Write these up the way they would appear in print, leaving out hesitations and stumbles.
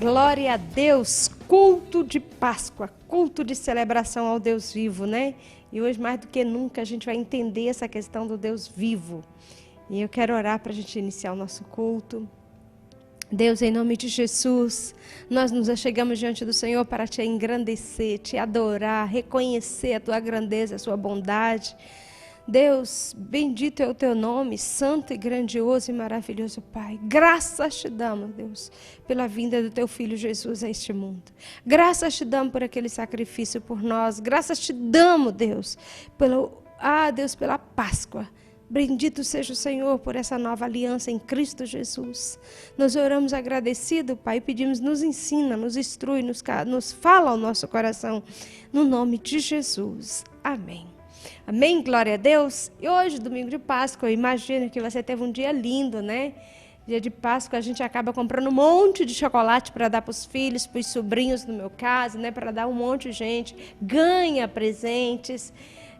Glória a Deus, culto de Páscoa, culto de celebração ao Deus vivo, né? E hoje, mais do que nunca, a gente vai entender essa questão do Deus vivo. E eu quero orar para a gente iniciar o nosso culto. Deus, em nome de Jesus, nós nos achegamos diante do Senhor para te engrandecer, te adorar, reconhecer a tua grandeza, a sua bondade. Deus, bendito é o teu nome, santo e grandioso e maravilhoso Pai. Graças te damos, Deus, pela vinda do teu Filho Jesus a este mundo. Graças te damos por aquele sacrifício por nós. Graças te damos, Deus, pela Páscoa. Bendito seja o Senhor por essa nova aliança em Cristo Jesus. Nós oramos agradecido, Pai, e pedimos, nos ensina, nos instrui, nos fala ao nosso coração, no nome de Jesus. Amém. Amém, glória a Deus. E hoje, domingo de Páscoa, eu imagino que você teve um dia lindo, né? Dia de Páscoa, a gente acaba comprando um monte de chocolate para dar para os filhos, para os sobrinhos, no meu caso, né? Para dar um monte de gente, ganha presentes.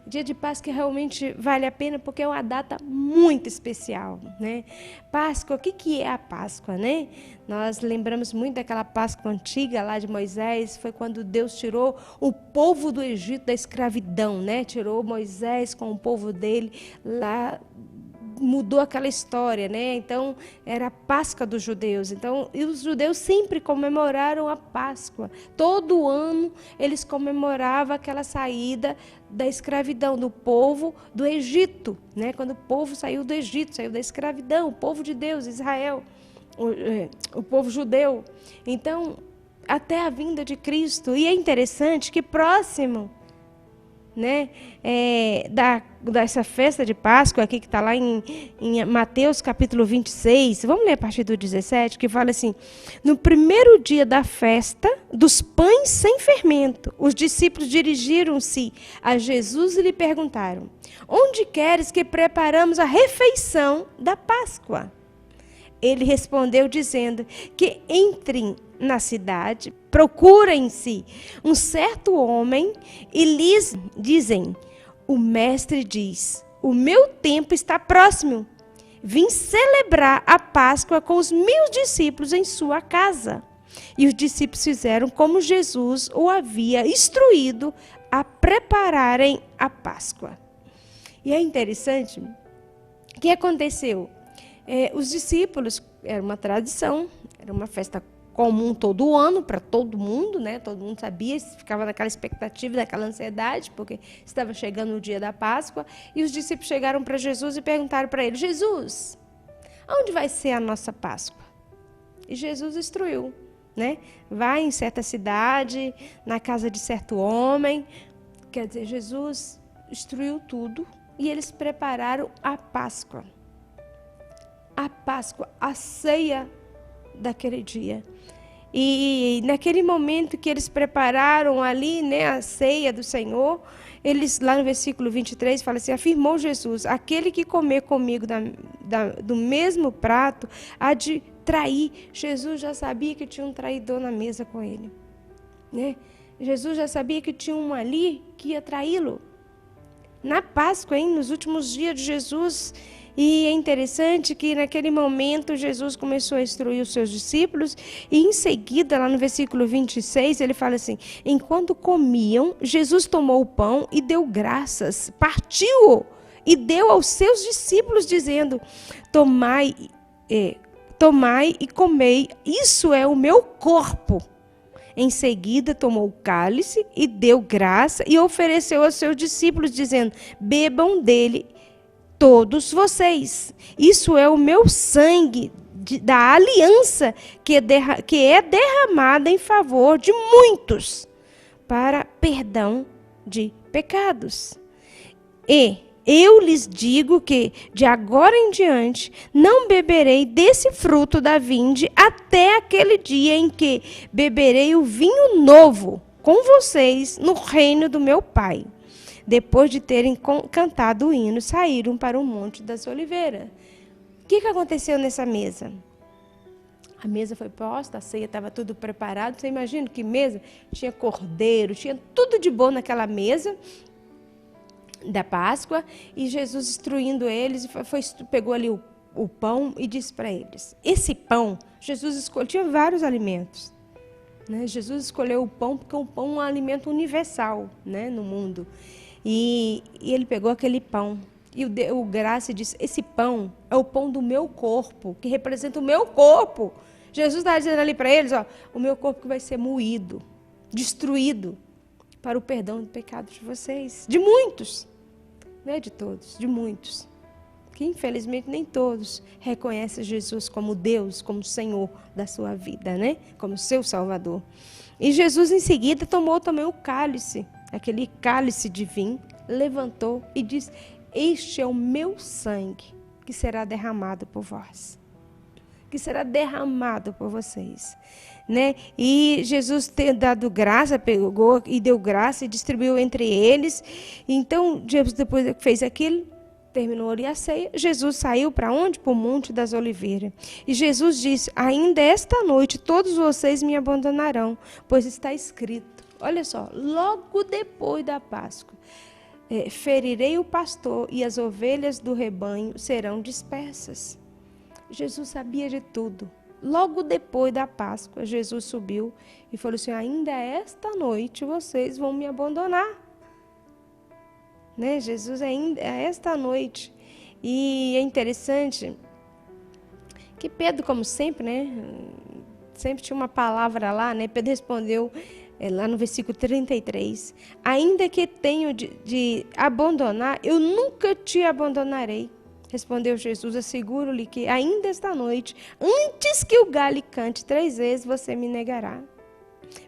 Dia de Páscoa realmente vale a pena porque é uma data muito especial, né? Páscoa, o que é a Páscoa, né? Nós lembramos muito daquela Páscoa antiga lá de Moisés, foi quando Deus tirou o povo do Egito da escravidão, né? Tirou Moisés com o povo dele lá, mudou aquela história, né? Então, era a Páscoa dos judeus. Então, e os judeus sempre comemoraram a Páscoa. Todo ano, eles comemoravam aquela saída da escravidão do povo do Egito, né? Quando o povo saiu do Egito, saiu da escravidão, o povo de Deus, Israel, o povo judeu. Então, até a vinda de Cristo. E é interessante que próximo, né, dessa festa de Páscoa aqui que está lá em Mateus capítulo 26, vamos ler a partir do 17, que fala assim: no primeiro dia da festa dos pães sem fermento, os discípulos dirigiram-se a Jesus e lhe perguntaram: onde queres que preparamos a refeição da Páscoa? Ele respondeu dizendo que entrem na cidade, procurem-se um certo homem e lhes dizem: o mestre diz, o meu tempo está próximo. Vim celebrar a Páscoa com os meus discípulos em sua casa. E os discípulos fizeram como Jesus o havia instruído a prepararem a Páscoa. E é interessante o que aconteceu. Os discípulos, era uma tradição, era uma festa comum todo ano para todo mundo, né? Todo mundo sabia, ficava naquela expectativa, naquela ansiedade, porque estava chegando o dia da Páscoa, e os discípulos chegaram para Jesus e perguntaram para ele: Jesus, onde vai ser a nossa Páscoa? E Jesus instruiu, né? Vai em certa cidade, na casa de certo homem. Quer dizer, Jesus instruiu tudo e eles prepararam a Páscoa. A Páscoa, a ceia daquele dia. E naquele momento que eles prepararam ali, né, a ceia do Senhor, eles, lá no versículo 23, fala assim: afirmou Jesus, aquele que comer comigo do mesmo prato há de trair. Jesus já sabia que tinha um traidor na mesa com ele, né? Jesus já sabia que tinha um ali que ia traí-lo. Na Páscoa, nos últimos dias de Jesus. E é interessante que naquele momento Jesus começou a instruir os seus discípulos e em seguida, lá no versículo 26, ele fala assim: enquanto comiam, Jesus tomou o pão e deu graças, partiu-o e deu aos seus discípulos dizendo: tomai e comei, isso é o meu corpo. Em seguida tomou o cálice e deu graça e ofereceu aos seus discípulos dizendo: bebam dele todos vocês, isso é o meu sangue da aliança que é derramada em favor de muitos para perdão de pecados. E eu lhes digo que de agora em diante não beberei desse fruto da vinde até aquele dia em que beberei o vinho novo com vocês no reino do meu Pai. Depois de terem cantado o hino, saíram para o Monte das Oliveiras. O que aconteceu nessa mesa? A mesa foi posta, a ceia estava tudo preparado. Você imagina que mesa? Tinha cordeiro, tinha tudo de bom naquela mesa da Páscoa. E Jesus instruindo eles, pegou ali o pão e disse para eles: esse pão, Jesus escolheu, tinha vários alimentos. né? Jesus escolheu o pão porque o pão é um alimento universal, né, no mundo. E ele pegou aquele pão e o graça disse: esse pão é o pão do meu corpo, que representa o meu corpo. Jesus estava dizendo ali para eles, ó, o meu corpo que vai ser moído, destruído, para o perdão do pecado de vocês. De muitos, não é de todos, de muitos. Que infelizmente nem todos reconhecem Jesus como Deus, como Senhor da sua vida, né? Como seu Salvador. E Jesus em seguida tomou também o cálice, aquele cálice de vinho, levantou e disse: este é o meu sangue que será derramado por vós, que será derramado por vocês, né? E Jesus, tendo dado graça, pegou e deu graça e distribuiu entre eles. Então, Jesus, depois que fez aquilo, terminou ali a ceia, Jesus saiu para onde? Para o Monte das Oliveiras. E Jesus disse: ainda esta noite todos vocês me abandonarão, pois está escrito. Olha só, logo depois da Páscoa, ferirei o pastor e as ovelhas do rebanho serão dispersas. Jesus sabia de tudo. Logo depois da Páscoa, Jesus subiu e falou assim: ainda esta noite vocês vão me abandonar. Né? Jesus ainda esta noite. E é interessante que Pedro, como sempre, né? Sempre tinha uma palavra lá, né? Pedro respondeu lá no versículo 33, ainda que tenho de abandonar, eu nunca te abandonarei. Respondeu Jesus: asseguro-lhe que ainda esta noite, antes que o galho cante 3 vezes, você me negará.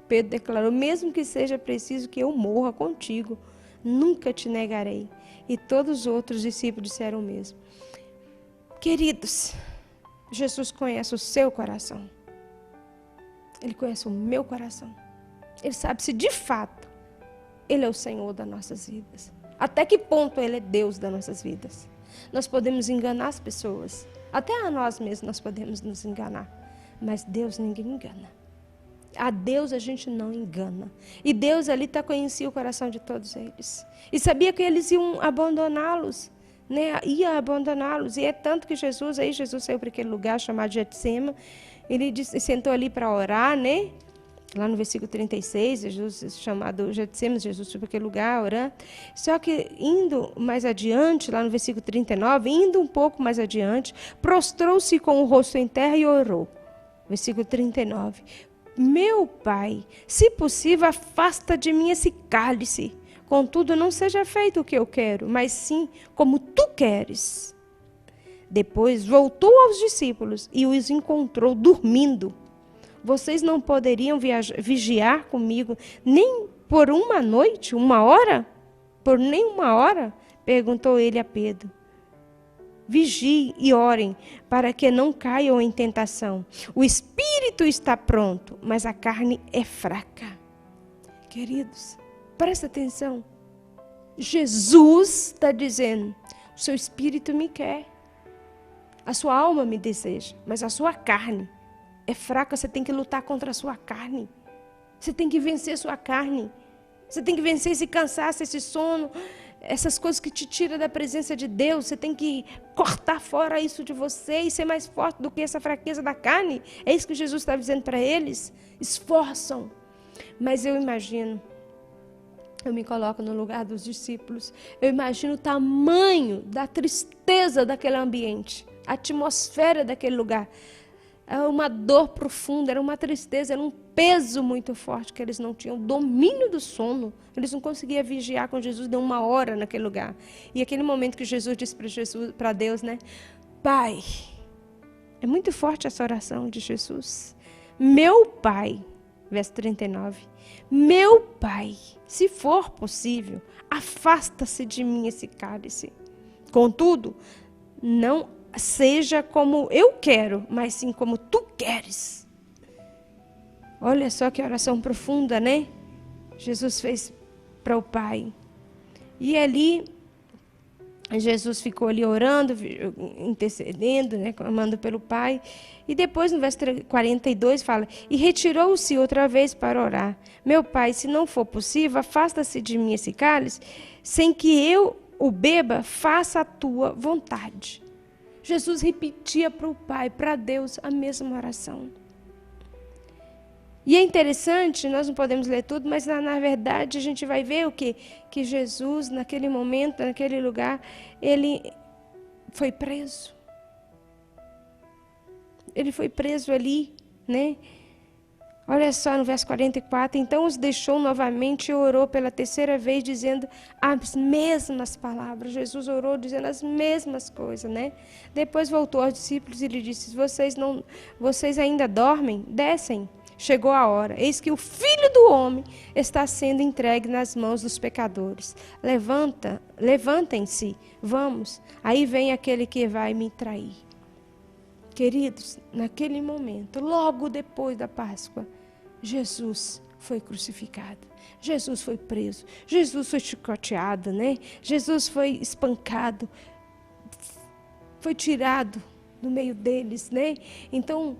Pedro declarou: mesmo que seja preciso que eu morra contigo, nunca te negarei. E todos os outros discípulos disseram o mesmo. Queridos, Jesus conhece o seu coração. Ele conhece o meu coração. Ele sabe se de fato Ele é o Senhor das nossas vidas. Até que ponto Ele é Deus das nossas vidas. Nós podemos enganar as pessoas. Até a nós mesmos nós podemos nos enganar. Mas Deus ninguém engana. A Deus a gente não engana. E Deus ali conhecia o coração de todos eles. E sabia que eles iam abandoná-los. Né? Ia abandoná-los. E é tanto que Jesus saiu para aquele lugar chamado Getsema. Ele sentou ali para orar, né? Lá no versículo 36, Jesus chamado Getsema, Jesus foi para aquele lugar orando. Só que indo mais adiante, lá no versículo 39, indo um pouco mais adiante, prostrou-se com o rosto em terra e orou. Versículo 39. Meu Pai, se possível, afasta de mim esse cálice. Contudo, não seja feito o que eu quero, mas sim como tu queres. Depois voltou aos discípulos e os encontrou dormindo. Vocês não poderiam vigiar comigo nem por uma noite, 1 hora? Por nem 1 hora? Perguntou ele a Pedro. Vigiem e orem, para que não caiam em tentação. O espírito está pronto, mas a carne é fraca. Queridos, presta atenção. Jesus está dizendo: o seu espírito me quer. A sua alma me deseja, mas a sua carne é fraca. Você tem que lutar contra a sua carne. Você tem que vencer a sua carne. Você tem que vencer esse cansaço, esse sono, essas coisas que te tiram da presença de Deus. Você tem que cortar fora isso de você e ser mais forte do que essa fraqueza da carne. É isso que Jesus está dizendo para eles. Esforçam. Mas eu imagino, eu me coloco no lugar dos discípulos, eu imagino o tamanho da tristeza daquele ambiente, a atmosfera daquele lugar. Era uma dor profunda, era uma tristeza, era um peso muito forte, que eles não tinham domínio do sono. Eles não conseguiam vigiar com Jesus de 1 hora naquele lugar. E aquele momento que Jesus disse para Deus, né? Pai, é muito forte essa oração de Jesus. Meu Pai, verso 39, meu Pai, se for possível, afasta-se de mim esse cálice. Contudo, não seja como eu quero, mas sim como tu queres. Olha só que oração profunda, né? Jesus fez para o Pai. E ali, Jesus ficou ali orando, intercedendo, né, clamando pelo Pai. E depois, no verso 42, fala: e retirou-se outra vez para orar. Meu Pai, se não for possível, afasta-se de mim esse cálice, sem que eu o beba, faça a tua vontade. Jesus repetia para o Pai, para Deus, a mesma oração. E é interessante, nós não podemos ler tudo, mas na verdade a gente vai ver o quê? Que Jesus, naquele momento, naquele lugar, ele foi preso. Ele foi preso ali, né? Olha só no verso 44, então os deixou novamente e orou pela terceira vez, dizendo as mesmas palavras. Jesus orou dizendo as mesmas coisas, né? Depois voltou aos discípulos e lhe disse, vocês ainda dormem? Descem. Chegou a hora, eis que o Filho do Homem está sendo entregue nas mãos dos pecadores. Levantem-se, vamos. Aí vem aquele que vai me trair. Queridos, naquele momento, logo depois da Páscoa, Jesus foi crucificado. Jesus foi preso. Jesus foi chicoteado, né? Jesus foi espancado. Foi tirado do meio deles, né? Então,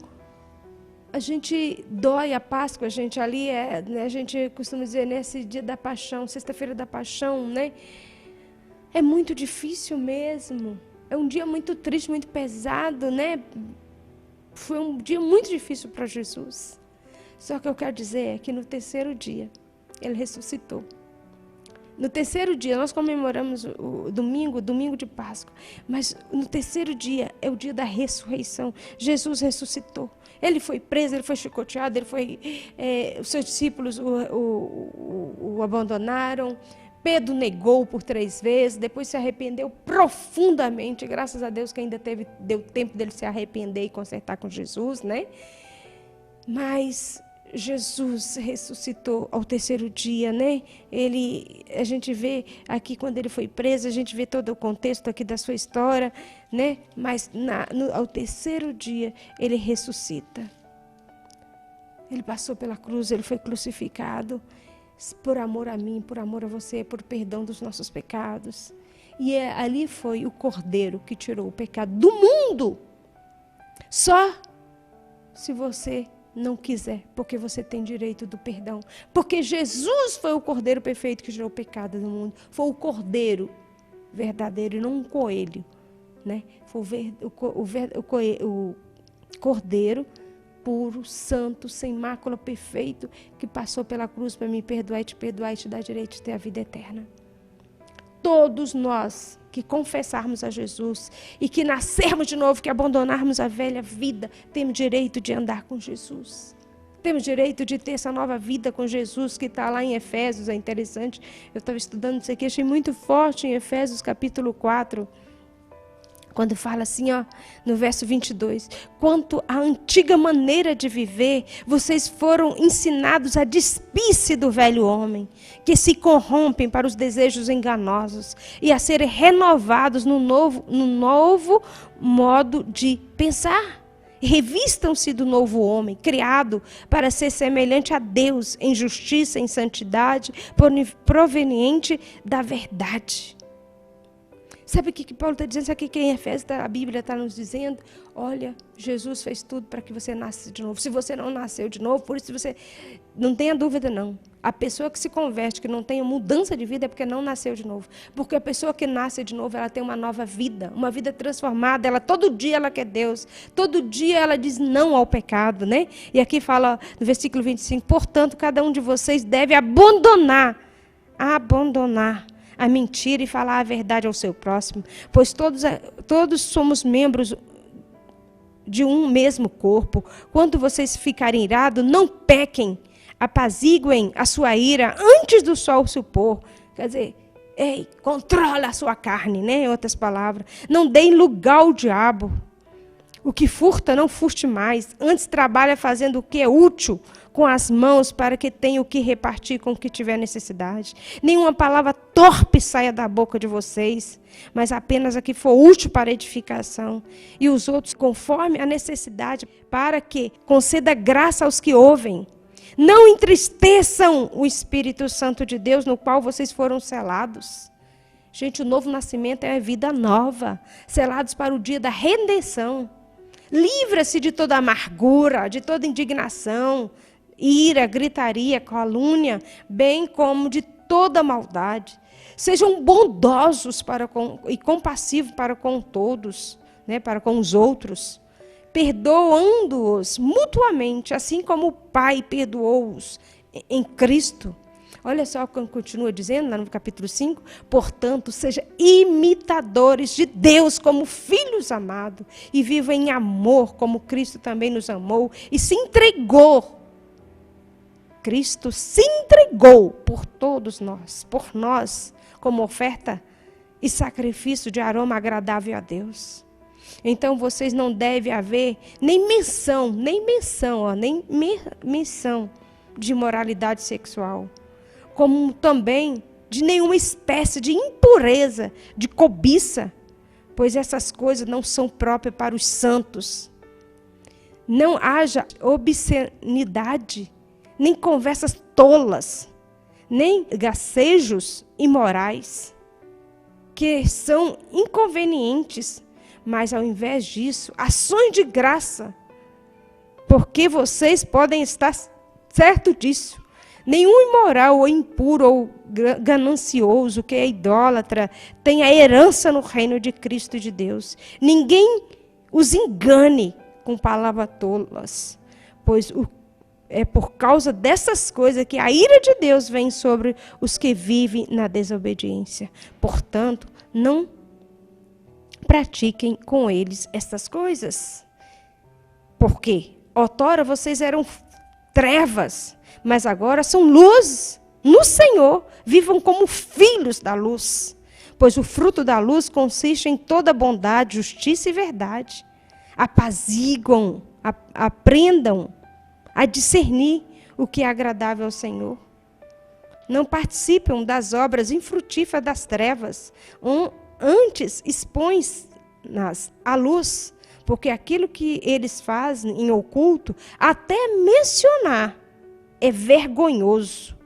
a gente dói a Páscoa, a gente ali a gente costuma dizer nesse dia da paixão, sexta-feira da paixão, né? É muito difícil mesmo. É um dia muito triste, muito pesado, né? Foi um dia muito difícil para Jesus. Só que eu quero dizer é que no terceiro dia, ele ressuscitou. No terceiro dia, nós comemoramos o domingo de Páscoa, mas no terceiro dia é o dia da ressurreição. Jesus ressuscitou. Ele foi preso, ele foi chicoteado, os seus discípulos o abandonaram. Pedro negou por 3 vezes, depois se arrependeu profundamente. Graças a Deus que ainda deu tempo dele se arrepender e consertar com Jesus, né? Mas Jesus ressuscitou ao terceiro dia, né? A gente vê aqui quando ele foi preso, a gente vê todo o contexto aqui da sua história, né? Mas ao terceiro dia ele ressuscita. Ele passou pela cruz, ele foi crucificado por amor a mim, por amor a você, por perdão dos nossos pecados. E ali foi o Cordeiro que tirou o pecado do mundo. Só se você não quiser, porque você tem direito do perdão. Porque Jesus foi o Cordeiro perfeito que tirou o pecado do mundo. Foi o Cordeiro verdadeiro e não um coelho, né? Foi o Cordeiro puro, santo, sem mácula, perfeito, que passou pela cruz para me perdoar e te dar direito de ter a vida eterna. Todos nós que confessarmos a Jesus e que nascermos de novo, que abandonarmos a velha vida, temos direito de andar com Jesus. Temos direito de ter essa nova vida com Jesus, que está lá em Efésios, é interessante. Eu estava estudando isso aqui, achei muito forte em Efésios capítulo 4, quando fala assim, ó, no verso 22, quanto à antiga maneira de viver, vocês foram ensinados a despir-se do velho homem, que se corrompem para os desejos enganosos, e a serem renovados no novo modo de pensar. Revistam-se do novo homem, criado para ser semelhante a Deus, em justiça, em santidade, proveniente da verdade. Sabe o que Paulo está dizendo? Sabe o que em Efésios a Bíblia está nos dizendo? Olha, Jesus fez tudo para que você nasça de novo. Se você não nasceu de novo, por isso você não tenha dúvida não. A pessoa que se converte, que não tem mudança de vida, é porque não nasceu de novo. Porque a pessoa que nasce de novo, ela tem uma nova vida, uma vida transformada. Ela todo dia ela quer Deus. Todo dia ela diz não ao pecado, né? E aqui fala no versículo 25, portanto, cada um de vocês deve abandonar a mentira e falar a verdade ao seu próximo, pois todos somos membros de um mesmo corpo. Quando vocês ficarem irados, não pequem, apaziguem a sua ira antes do sol se pôr. Quer dizer, controla a sua carne, né? Em outras palavras, não deem lugar ao diabo. O que furta, não furte mais. Antes trabalha fazendo o que é útil com as mãos para que tenha o que repartir com o que tiver necessidade. Nenhuma palavra torpe saia da boca de vocês, mas apenas a que for útil para edificação. E os outros conforme a necessidade, para que conceda graça aos que ouvem. Não entristeçam o Espírito Santo de Deus, no qual vocês foram selados. Gente, o novo nascimento é a vida nova, selados para o dia da redenção. Livra-se de toda amargura, de toda indignação, ira, gritaria, calúnia, bem como de toda maldade. Sejam bondosos e compassivos para com todos, né, para com os outros, perdoando-os mutuamente, assim como o Pai perdoou-os em Cristo. Olha só como continua dizendo lá no capítulo 5. Portanto, sejam imitadores de Deus como filhos amados e vivam em amor como Cristo também nos amou e se entregou. Cristo se entregou por todos nós, por nós, como oferta e sacrifício de aroma agradável a Deus. Então, vocês não devem haver nem menção de imoralidade sexual, como também de nenhuma espécie de impureza, de cobiça, pois essas coisas não são próprias para os santos. Não haja obscenidade, nem conversas tolas, nem gracejos imorais, que são inconvenientes, mas ao invés disso, ações de graça, porque vocês podem estar certos disso. Nenhum imoral ou impuro ou ganancioso que é idólatra tem a herança no reino de Cristo e de Deus. Ninguém os engane com palavras tolas, pois é por causa dessas coisas que a ira de Deus vem sobre os que vivem na desobediência. Portanto, não pratiquem com eles essas coisas. Por quê? Outrora vocês eram trevas, mas agora são luz no Senhor. Vivam como filhos da luz, pois o fruto da luz consiste em toda bondade, justiça e verdade. Apaziguam, aprendam a discernir o que é agradável ao Senhor. Não participam das obras infrutíferas das trevas, antes expõe-nas à luz, porque aquilo que eles fazem em oculto, até mencionar, é vergonhoso.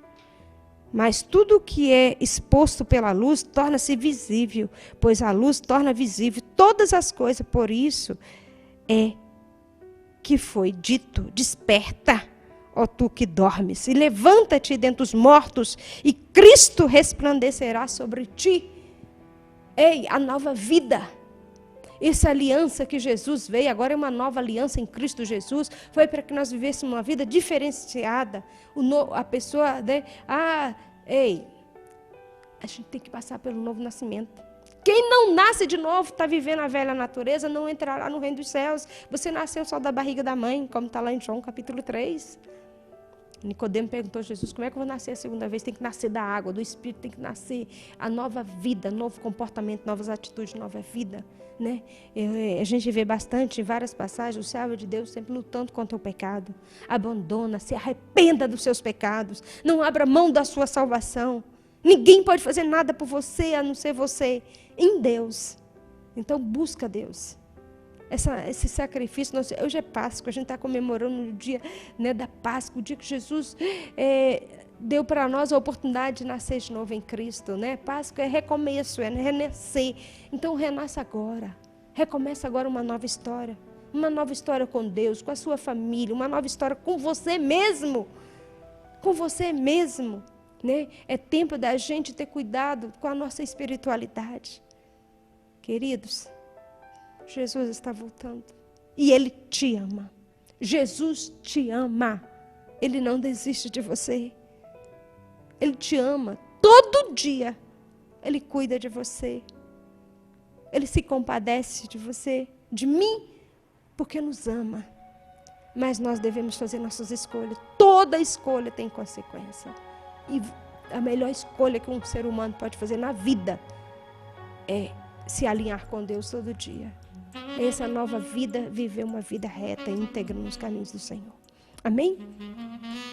Mas tudo que é exposto pela luz torna-se visível, pois a luz torna visível todas as coisas. Por isso é que foi dito: desperta, ó tu que dormes, e levanta-te dentre os mortos, e Cristo resplandecerá sobre ti. Ei, a nova vida. Essa aliança que Jesus veio, agora é uma nova aliança em Cristo Jesus, foi para que nós vivêssemos uma vida diferenciada. A pessoa, né? A gente tem que passar pelo novo nascimento. Quem não nasce de novo, está vivendo a velha natureza, não entrará no reino dos céus. Você nasceu só da barriga da mãe, como está lá em João capítulo 3. Nicodemo perguntou a Jesus: como é que eu vou nascer a segunda vez? Tem que nascer da água, do Espírito, tem que nascer a nova vida, novo comportamento, novas atitudes, nova vida. Né? A gente vê bastante em várias passagens o servo de Deus sempre lutando contra o pecado. Abandona, se arrependa dos seus pecados, não abra mão da sua salvação. Ninguém pode fazer nada por você a não ser você em Deus. Então busca Deus. Esse sacrifício, hoje é Páscoa, a gente está comemorando o dia, né, da Páscoa, o dia que Jesus deu para nós a oportunidade de nascer de novo em Cristo. Né? Páscoa é recomeço, é renascer. Então renasça agora, recomeça agora uma nova história com Deus, com a sua família, uma nova história com você mesmo, né? É tempo da gente ter cuidado com a nossa espiritualidade. Queridos, Jesus está voltando. E Ele te ama. Jesus te ama. Ele não desiste de você. Ele te ama. Todo dia Ele cuida de você. Ele se compadece de você, de mim, porque nos ama. Mas nós devemos fazer nossas escolhas. Toda escolha tem consequência. E a melhor escolha que um ser humano pode fazer na vida é se alinhar com Deus todo dia. Essa nova vida, viver uma vida reta e íntegra nos caminhos do Senhor. Amém?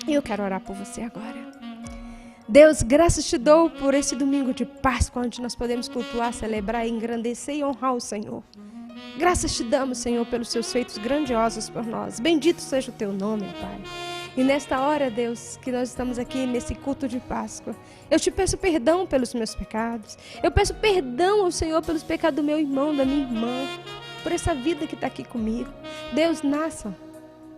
Eu quero orar por você agora. Deus, graças te dou por esse domingo de Páscoa, onde nós podemos cultuar, celebrar, engrandecer e honrar o Senhor. Graças te damos, Senhor, pelos seus feitos grandiosos por nós. Bendito seja o teu nome, Pai. E nesta hora, Deus, que nós estamos aqui nesse culto de Páscoa, eu te peço perdão pelos meus pecados. Eu peço perdão ao Senhor pelos pecados do meu irmão, da minha irmã, por essa vida que está aqui comigo. Deus, nasça.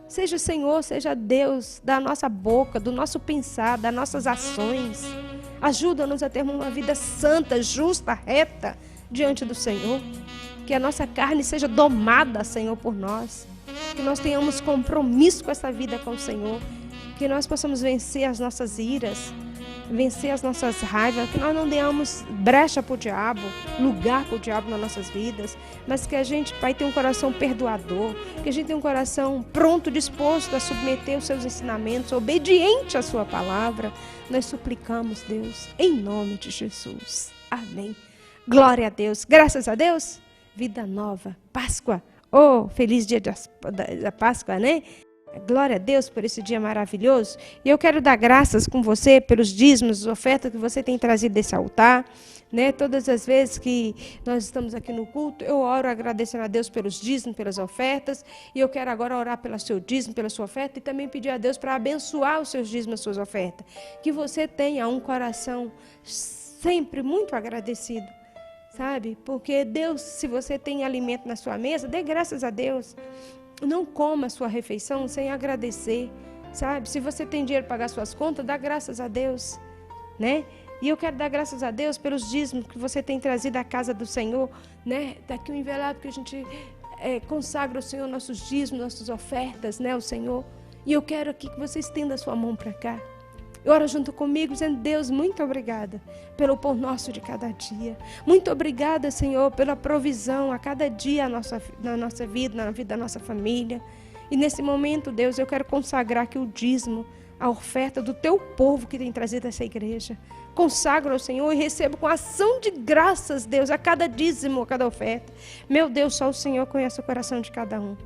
Seja o Senhor, seja Deus da nossa boca, do nosso pensar, das nossas ações. Ajuda-nos a termos uma vida santa, justa, reta diante do Senhor. Que a nossa carne seja domada, Senhor, por nós. que nós tenhamos compromisso com essa vida com o Senhor, que nós possamos vencer as nossas iras, vencer as nossas raivas, que nós não demos brecha para o diabo, lugar para o diabo nas nossas vidas, mas que a gente, Pai, tenha um coração perdoador, que a gente tenha um coração pronto, disposto a submeter os seus ensinamentos, obediente à sua palavra. Nós suplicamos, Deus, em nome de Jesus. Amém. Glória a Deus. Graças a Deus. Vida nova. Páscoa. Oh, feliz dia da Páscoa, né? Glória a Deus por esse dia maravilhoso. E eu quero dar graças com você pelos dízimos, ofertas que você tem trazido desse altar, né? Todas as vezes que nós estamos aqui no culto, eu oro agradecendo a Deus pelos dízimos, pelas ofertas. E eu quero agora orar pelo seu dízimo, pela sua oferta, e também pedir a Deus para abençoar os seus dízimos, as suas ofertas. Que você tenha um coração sempre muito agradecido, sabe? Porque Deus, se você tem alimento na sua mesa, dê graças a Deus. Não coma a sua refeição sem agradecer, sabe? Se você tem dinheiro para pagar suas contas, dá graças a Deus, né? E eu quero dar graças a Deus pelos dízimos que você tem trazido à casa do Senhor, né? Daqui um envelope que a gente consagra ao Senhor nossos dízimos, nossas ofertas, né? O Senhor. E eu quero aqui que você estenda a sua mão para cá. Ora junto comigo, dizendo: Deus, muito obrigada pelo pão nosso de cada dia. Muito obrigada, Senhor, pela provisão a cada dia na nossa vida, na vida da nossa família. E nesse momento, Deus, eu quero consagrar aqui o dízimo, a oferta do teu povo que tem trazido essa igreja. Consagro ao Senhor e recebo com ação de graças, Deus, a cada dízimo, a cada oferta. Meu Deus, só o Senhor conhece o coração de cada um.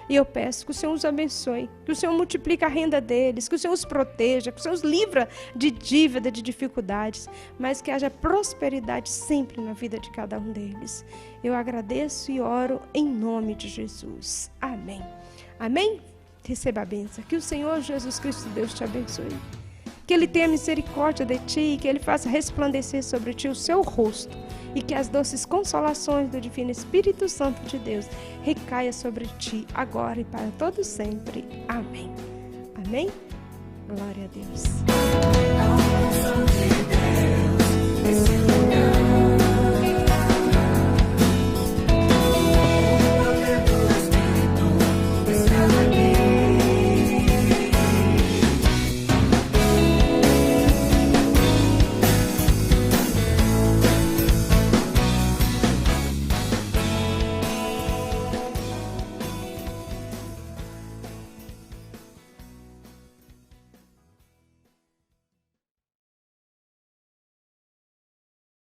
E eu peço que o Senhor os abençoe, que o Senhor multiplique a renda deles, que o Senhor os proteja, que o Senhor os livra de dívida, de dificuldades, mas que haja prosperidade sempre na vida de cada um deles. Eu agradeço e oro em nome de Jesus. Amém. Amém? Receba a bênção. Que o Senhor Jesus Cristo, Deus, te abençoe. Que Ele tenha misericórdia de ti, que Ele faça resplandecer sobre ti o seu rosto e que as doces consolações do Divino Espírito Santo de Deus recaia sobre ti agora e para todo sempre. Amém. Amém? Glória a Deus.